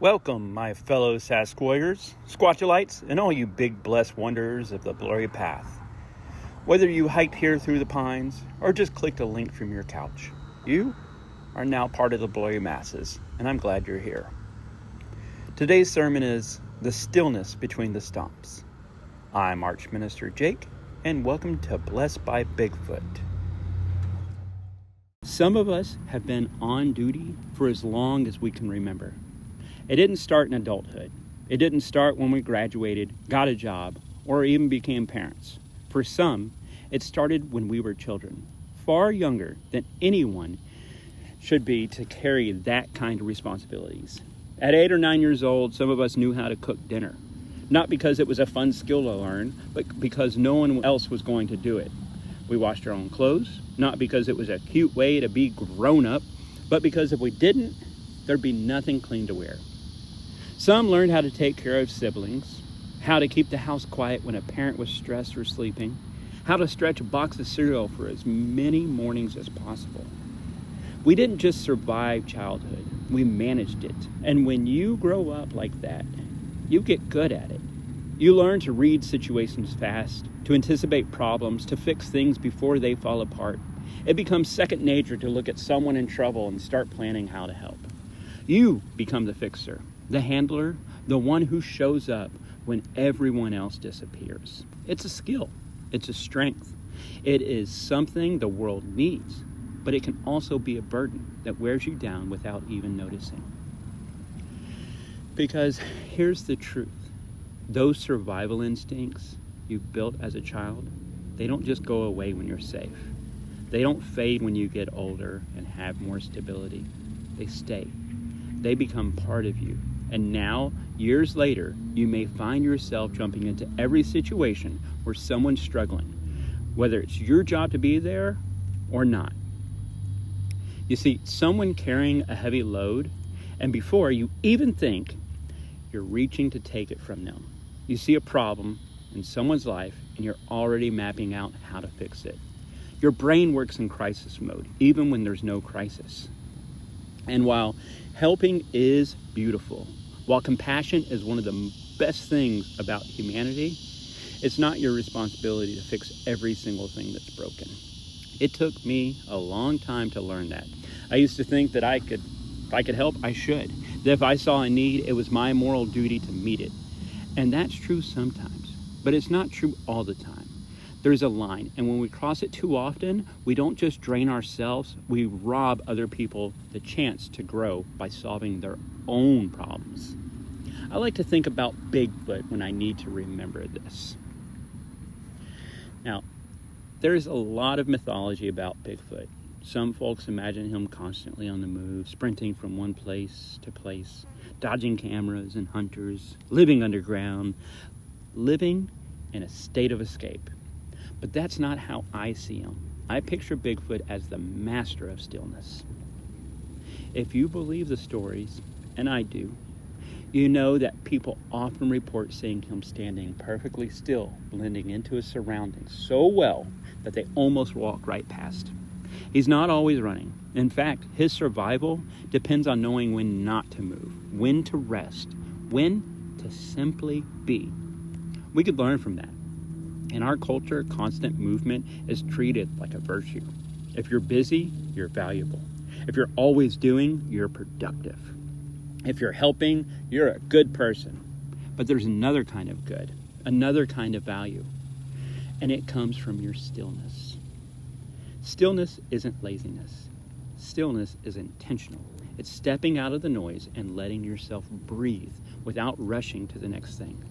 Welcome, my fellow Sasquatchers, Squatchalites, and all you big blessed wanderers of the Blurry path. Whether you hiked here through the pines or just clicked a link from your couch, you are now part of the Blurry masses, and I'm glad you're here. Today's sermon is The Stillness Between the Stomps. I'm Archminister Jake, and welcome to Blessed by Bigfoot. Some of us have been on duty for as long as we can remember. It didn't start in adulthood. It didn't start when we graduated, got a job, or even became parents. For some, it started when we were children, far younger than anyone should be to carry that kind of responsibilities. At 8 or 9 years old, some of us knew how to cook dinner. Not because it was a fun skill to learn, but because no one else was going to do it. We washed our own clothes, not because it was a cute way to be grown up, but because if we didn't, there'd be nothing clean to wear. Some learned how to take care of siblings, how to keep the house quiet when a parent was stressed or sleeping, how to stretch a box of cereal for as many mornings as possible. We didn't just survive childhood, we managed it. And when you grow up like that, you get good at it. You learn to read situations fast, to anticipate problems, to fix things before they fall apart. It becomes second nature to look at someone in trouble and start planning how to help. You become the fixer, the handler, the one who shows up when everyone else disappears. It's a skill. It's a strength. It is something the world needs, but it can also be a burden that wears you down without even noticing. Because here's the truth. Those survival instincts you built as a child, they don't just go away when you're safe. They don't fade when you get older and have more stability. They stay. They become part of you. And now, years later, you may find yourself jumping into every situation where someone's struggling, whether it's your job to be there or not. You see, someone carrying a heavy load, and before you even think, you're reaching to take it from them. You see a problem in someone's life, and you're already mapping out how to fix it. Your brain works in crisis mode, even when there's no crisis. And while helping is beautiful, while compassion is one of the best things about humanity, it's not your responsibility to fix every single thing that's broken. It took me a long time to learn that. I used to think that if I could help, I should. That if I saw a need, it was my moral duty to meet it. And that's true sometimes, but it's not true all the time. There's a line, and when we cross it too often, we don't just drain ourselves, we rob other people the chance to grow by solving their own problems. I like to think about Bigfoot when I need to remember this. Now, there's a lot of mythology about Bigfoot. Some folks imagine him constantly on the move, sprinting from one place to place, dodging cameras and hunters, living underground, living in a state of escape. But that's not how I see him. I picture Bigfoot as the master of stillness. If you believe the stories, and I do, you know that people often report seeing him standing perfectly still, blending into his surroundings so well that they almost walk right past. He's not always running. In fact, his survival depends on knowing when not to move, when to rest, when to simply be. We could learn from that. In our culture, constant movement is treated like a virtue. If you're busy, you're valuable. If you're always doing, you're productive. If you're helping, you're a good person. But there's another kind of good, another kind of value, and it comes from your stillness. Stillness isn't laziness. Stillness is intentional. It's stepping out of the noise and letting yourself breathe without rushing to the next thing.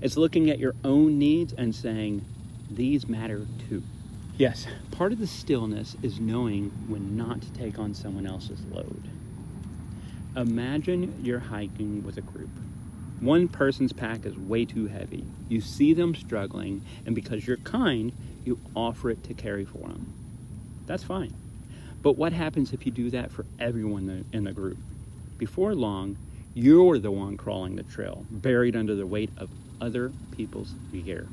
It's looking at your own needs and saying, these matter too. Yes, part of the stillness is knowing when not to take on someone else's load. Imagine you're hiking with a group. One person's pack is way too heavy. You see them struggling, and because you're kind, you offer it to carry for them. That's fine. But what happens if you do that for everyone in the group? Before long, you're the one crawling the trail, buried under the weight of other people's gear.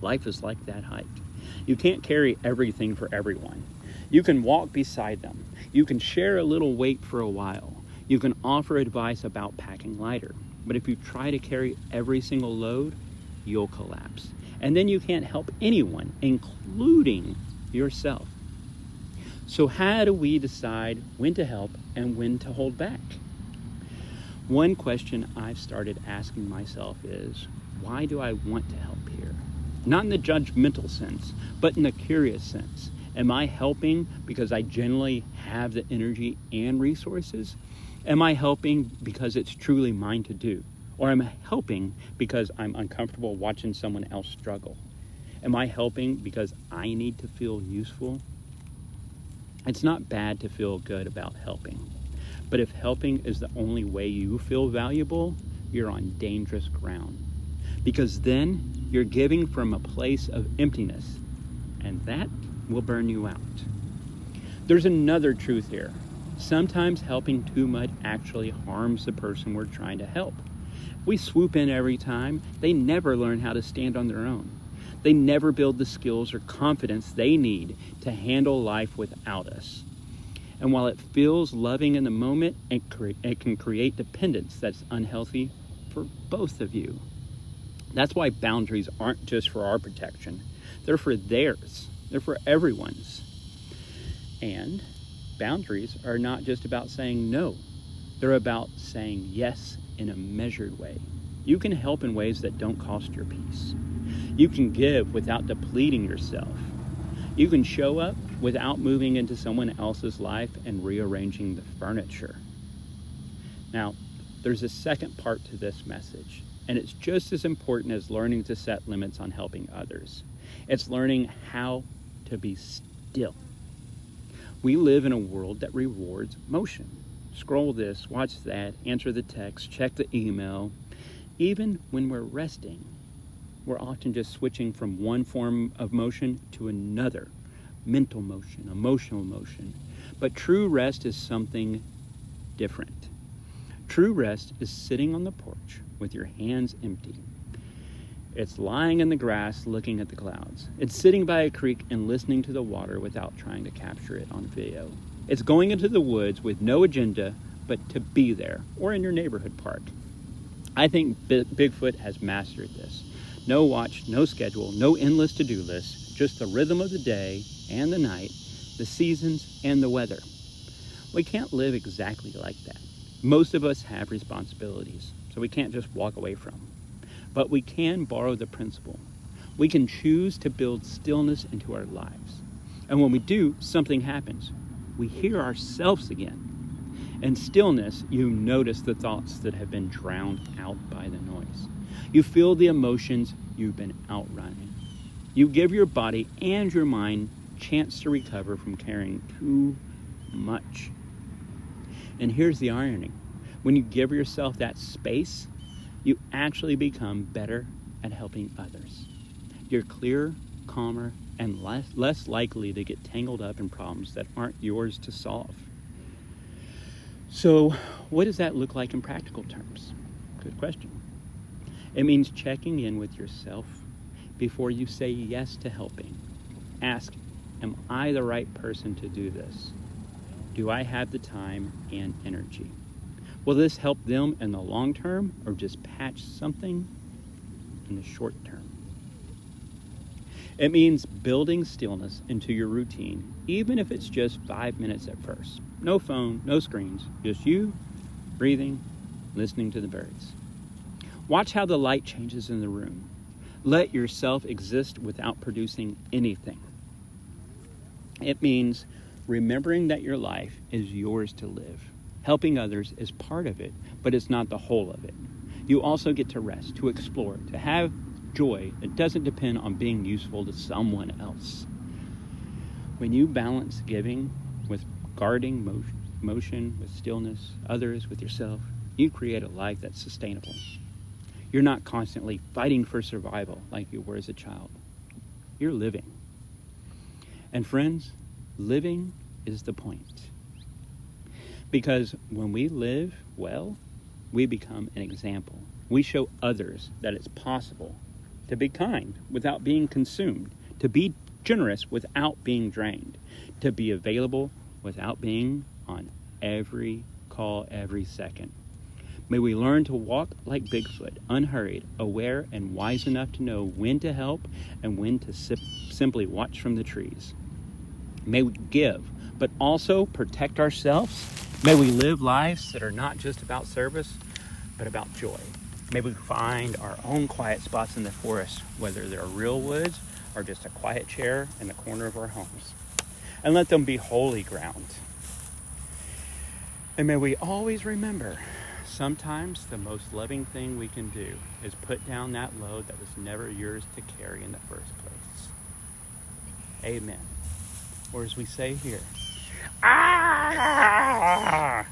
Life is like that hike. You can't carry everything for everyone. You can walk beside them. You can share a little weight for a while. You can offer advice about packing lighter, but if you try to carry every single load, you'll collapse. And then you can't help anyone, including yourself. So how do we decide when to help and when to hold back? One question I've started asking myself is, why do I want to help here? Not in the judgmental sense, but in the curious sense. Am I helping because I generally have the energy and resources? Am I helping because it's truly mine to do? Or am I helping because I'm uncomfortable watching someone else struggle? Am I helping because I need to feel useful? It's not bad to feel good about helping. But if helping is the only way you feel valuable, you're on dangerous ground. Because then you're giving from a place of emptiness, and that will burn you out. There's another truth here. Sometimes helping too much actually harms the person we're trying to help. We swoop in every time. They never learn how to stand on their own. They never build the skills or confidence they need to handle life without us. And while it feels loving in the moment, it can create dependence that's unhealthy for both of you. That's why boundaries aren't just for our protection. They're for theirs. They're for everyone's. And boundaries are not just about saying no. They're about saying yes in a measured way. You can help in ways that don't cost your peace. You can give without depleting yourself. You can show up without moving into someone else's life and rearranging the furniture. Now, there's a second part to this message, and it's just as important as learning to set limits on helping others. It's learning how to be still. We live in a world that rewards motion. Scroll this, watch that, answer the text, check the email. Even when we're resting, we're often just switching from one form of motion to another. Mental motion, emotional motion. But true rest is something different. True rest is sitting on the porch with your hands empty. It's lying in the grass looking at the clouds. It's sitting by a creek and listening to the water without trying to capture it on video. It's going into the woods with no agenda but to be there, or in your neighborhood park. I think Bigfoot has mastered this. No watch, no schedule, no endless to-do list, just the rhythm of the day and the night, the seasons and the weather. We can't live exactly like that. Most of us have responsibilities, so we can't just walk away from them. But we can borrow the principle. We can choose to build stillness into our lives. And when we do, something happens. We hear ourselves again. In stillness, you notice the thoughts that have been drowned out by the noise. You feel the emotions you've been outrunning. You give your body and your mind a chance to recover from carrying too much. And here's the irony. When you give yourself that space, you actually become better at helping others. You're clearer, calmer, and less likely to get tangled up in problems that aren't yours to solve. So, what does that look like in practical terms? Good question. It means checking in with yourself before you say yes to helping. Ask, am I the right person to do this? Do I have the time and energy? Will this help them in the long term or just patch something in the short term? It means building stillness into your routine, even if it's just 5 minutes at first. No phone, no screens, just you, breathing, listening to the birds. Watch how the light changes in the room. Let yourself exist without producing anything. It means remembering that your life is yours to live. Helping others is part of it, but it's not the whole of it. You also get to rest, to explore, to have joy that doesn't depend on being useful to someone else. When you balance giving with guarding motion, with stillness, others, with yourself, you create a life that's sustainable. You're not constantly fighting for survival like you were as a child. You're living. And friends, living is the point. Because when we live well, we become an example. We show others that it's possible to be kind without being consumed, to be generous without being drained, to be available without being on every call every second. May we learn to walk like Bigfoot, unhurried, aware, and wise enough to know when to help and when to simply watch from the trees. May we give, but also protect ourselves. May we live lives that are not just about service, but about joy. May we find our own quiet spots in the forest, whether they're real woods or just a quiet chair in the corner of our homes. And let them be holy ground. And may we always remember, sometimes the most loving thing we can do is put down that load that was never yours to carry in the first place. Amen. Or as we say here, ah!